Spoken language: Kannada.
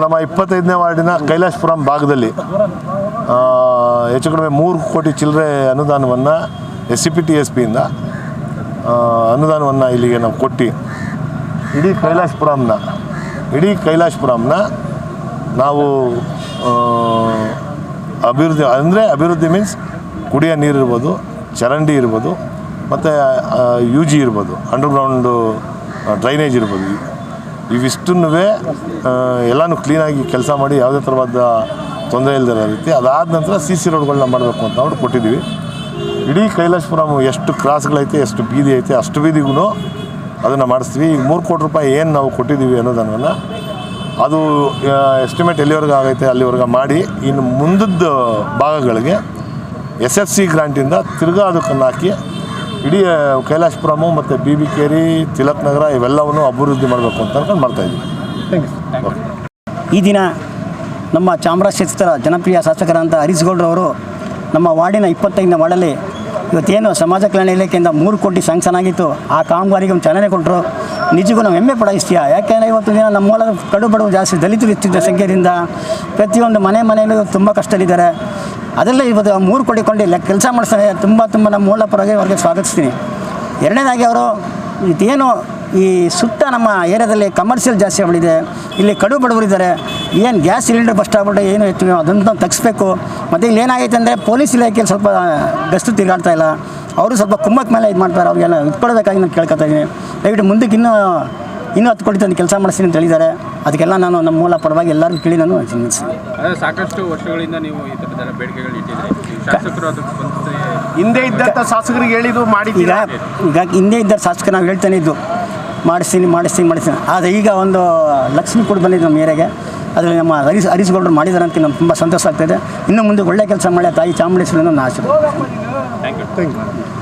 ನಮ್ಮ 25ನೇ ವಾರ್ಡಿನ ಕೈಲಾಸಪುರಂ ಭಾಗದಲ್ಲಿ ಹೆಚ್ಚು ಕಡಿಮೆ 3 ಕೋಟಿ ಚಿಲ್ಲರೆ ಅನುದಾನವನ್ನು SCPTSPಯಿಂದ ಅನುದಾನವನ್ನು ಇಲ್ಲಿಗೆ ನಾವು ಕೊಟ್ಟು ಇಡೀ ಕೈಲಾಸಪುರಂನ ನಾವು ಅಭಿವೃದ್ಧಿ ಮೀನ್ಸ್ ಕುಡಿಯೋ ನೀರು ಇರ್ಬೋದು, ಚರಂಡಿ ಇರ್ಬೋದು, ಮತ್ತು UG ಇರ್ಬೋದು, ಅಂಡರ್ಗ್ರೌಂಡು ಡ್ರೈನೇಜ್ ಇರ್ಬೋದು. ಇವಿಷ್ಟನ್ನೂ ಎಲ್ಲನೂ ಕ್ಲೀನಾಗಿ ಕೆಲಸ ಮಾಡಿ ಯಾವುದೇ ಥರವಾದ ತೊಂದರೆ ಇಲ್ಲದಿರೋ ರೀತಿ ಅದಾದ ನಂತರ CC ರೋಡ್ಗಳನ್ನ ಮಾಡಬೇಕು ಅಂತ ನಾವು ಕೊಟ್ಟಿದ್ದೀವಿ. ಇಡೀ ಕೈಲಾಸಪುರಂ ಎಷ್ಟು ಕ್ರಾಸ್ಗಳೈತೆ, ಎಷ್ಟು ಬೀದಿ ಐತೆ ಅಷ್ಟು ಬೀದಿಗೂ ಅದನ್ನು ಮಾಡಿಸ್ತೀವಿ. ಈಗ 3 ಕೋಟಿ ರೂಪಾಯಿ ಏನು ನಾವು ಕೊಟ್ಟಿದ್ದೀವಿ ಅನ್ನೋದನ್ನು ಅದು ಎಸ್ಟಿಮೇಟ್ ಎಲ್ಲಿವರೆಗೆ ಆಗೈತೆ ಅಲ್ಲಿವರೆಗೆ ಮಾಡಿ ಇನ್ನು ಮುಂದದ ಭಾಗಗಳಿಗೆ SFC ಗ್ರಾಂಟಿಂದ ತಿರ್ಗಾ ಅದಕ್ಕನ್ನು ಹಾಕಿ ಇಡೀ ಕೈಲಾಸಪುರಮು ಮತ್ತು BB ಕೇರಿ, ತಿಲಕ್ ನಗರ ಇವೆಲ್ಲವನ್ನು ಅಭಿವೃದ್ಧಿ ಮಾಡಬೇಕು ಅಂತ ಅನ್ಕೊಂಡು ಮಾಡ್ತಾಯಿದ್ದೀವಿ. ಈ ದಿನ ನಮ್ಮ ಚಾಮರಾಜ ಕ್ಷೇತ್ರದ ಜನಪ್ರಿಯ ಶಾಸಕರಂತ ಹರೀಶ್ ಗೌಡ್ರವರು ನಮ್ಮ ವಾರ್ಡಿನ 25ನೇ ವಾರ್ಡಲ್ಲಿ ಇವತ್ತೇನು ಸಮಾಜ ಕಲ್ಯಾಣ ಇಲಾಖೆಯಿಂದ 3 ಕೋಟಿ ಸ್ಯಾಂಕ್ಷನ್ ಆಗಿತ್ತು, ಆ ಕಾಮಗಾರಿಗೆ ಒಂದು ಚಾಲನೆ ಕೊಟ್ಟರು. ನಿಜಕ್ಕೂ ನಾವು ಹೆಮ್ಮೆ ಪಡಿಸ್ತೀಯ. ಯಾಕೆಂದರೆ ಇವತ್ತು ದಿನ ನಮ್ಮ ಮೂಲ ಕಡು ಬಡವರು ಜಾಸ್ತಿ ದಲಿತರು ಇರ್ತಿದ್ದ ಸಂಖ್ಯೆಯಿಂದ ಪ್ರತಿಯೊಂದು ಮನೆಯಲ್ಲೂ ತುಂಬ ಕಷ್ಟದಲ್ಲಿದ್ದಾರೆ. ಅದೆಲ್ಲ ಇವತ್ತು 3 ಕೋಟಿ ಕೊಂಡು ಕೆಲಸ ಮಾಡಿಸ್ತಾರೆ. ತುಂಬ ನಮ್ಮ ಮೂಲ ಪರವಾಗಿ ಅವ್ರಿಗೆ ಸ್ವಾಗತಿಸ್ತೀನಿ. ಎರಡನೇದಾಗಿ ಅವರು ಇದೇನು ಈ ಸುತ್ತ ನಮ್ಮ ಏರಿಯಾದಲ್ಲಿ ಕಮರ್ಷಿಯಲ್ ಜಾಸ್ತಿ ಆಗ್ಬಿಟ್ಟಿದೆ, ಇಲ್ಲಿ ಕಡು ಬಡವರಿದ್ದಾರೆ, ಏನು ಗ್ಯಾಸ್ ಸಿಲಿಂಡರ್ ಬಸ್ಟ್ ಆಗ್ಬಿಟ್ಟು ಏನು ಹೆಚ್ಚು ಅದನ್ನು ತಗ್ಸ್ಬೇಕು. ಮತ್ತು ಇಲ್ಲಿ ಏನಾಗೈತೆ ಅಂದರೆ ಪೊಲೀಸ್ ಇಲಾಖೆಯಲ್ಲಿ ಸ್ವಲ್ಪ ಗಸ್ತು ತಿರುಗಾಡ್ತಾ ಇಲ್ಲ, ಅವರು ಸ್ವಲ್ಪ ಕುಮ್ಮಕ್ಕ ಮೇಲೆ ಇದು ಮಾಡ್ತಾರೆ. ಅವ್ರಿಗೆಲ್ಲ ಇಟ್ಕೊಳ್ಬೇಕಾಗಿ ನಾನು ಕೇಳ್ಕೊತಾ ಇದ್ದೀನಿ. ದಯವಿಟ್ಟು ಮುಂದಕ್ಕೆ ಇನ್ನೂ 10 ಕೋಟಿ ತಂದು ಕೆಲಸ ಮಾಡಿಸ್ತೀನಿ ಅಂತ ಹೇಳಿದ್ದಾರೆ. ಅದಕ್ಕೆಲ್ಲ ನಾನು ನಮ್ಮ ಮೂಲ ಪರವಾಗಿ ಎಲ್ಲರಿಗೂ ಕೇಳಿ ನಾನು ಸಾಕಷ್ಟು ವರ್ಷಗಳಿಂದ ನೀವು ಈ ಥರದ ಬೇಡಿಕೆಗಳು ಇಟ್ಟಿದ್ದೀರಿ. ಶಾಸಕರು ಹಿಂದೆ ಇದ್ದಂಥ ಶಾಸಕರಿಗೆ ಹೇಳಿದ್ದು ಮಾಡಿದ್ದೀರ. ಈಗ ಹಿಂದೆ ಇದ್ದ ಶಾಸಕರು ನಾವು ಹೇಳ್ತಾನೆ ಇದ್ದು ಮಾಡಿಸ್ತೀನಿ. ಆದರೆ ಈಗ ಒಂದು ಲಕ್ಷ್ಮಿ ಕೂಡ ಬಂದಿದ್ದು ನಮ್ಮ ಏರಿಯಾಗೆ. ಅದರಲ್ಲಿ ನಮ್ಮ ಹರೀಶ್ ಗೌಡರು ಮಾಡಿದ್ದಾರೆ ಅಂತ ನಮ್ಗೆ ತುಂಬ ಸಂತೋಷ ಆಗ್ತಾಯಿದೆ. ಇನ್ನು ಮುಂದೆ ಒಳ್ಳೆ ಕೆಲಸ ಮಾಡಿ ತಾಯಿ ಚಾಮುಂಡೇಶ್ವರಿಯನ್ನು ಆಶೀರ್ವಾದ. Thank you.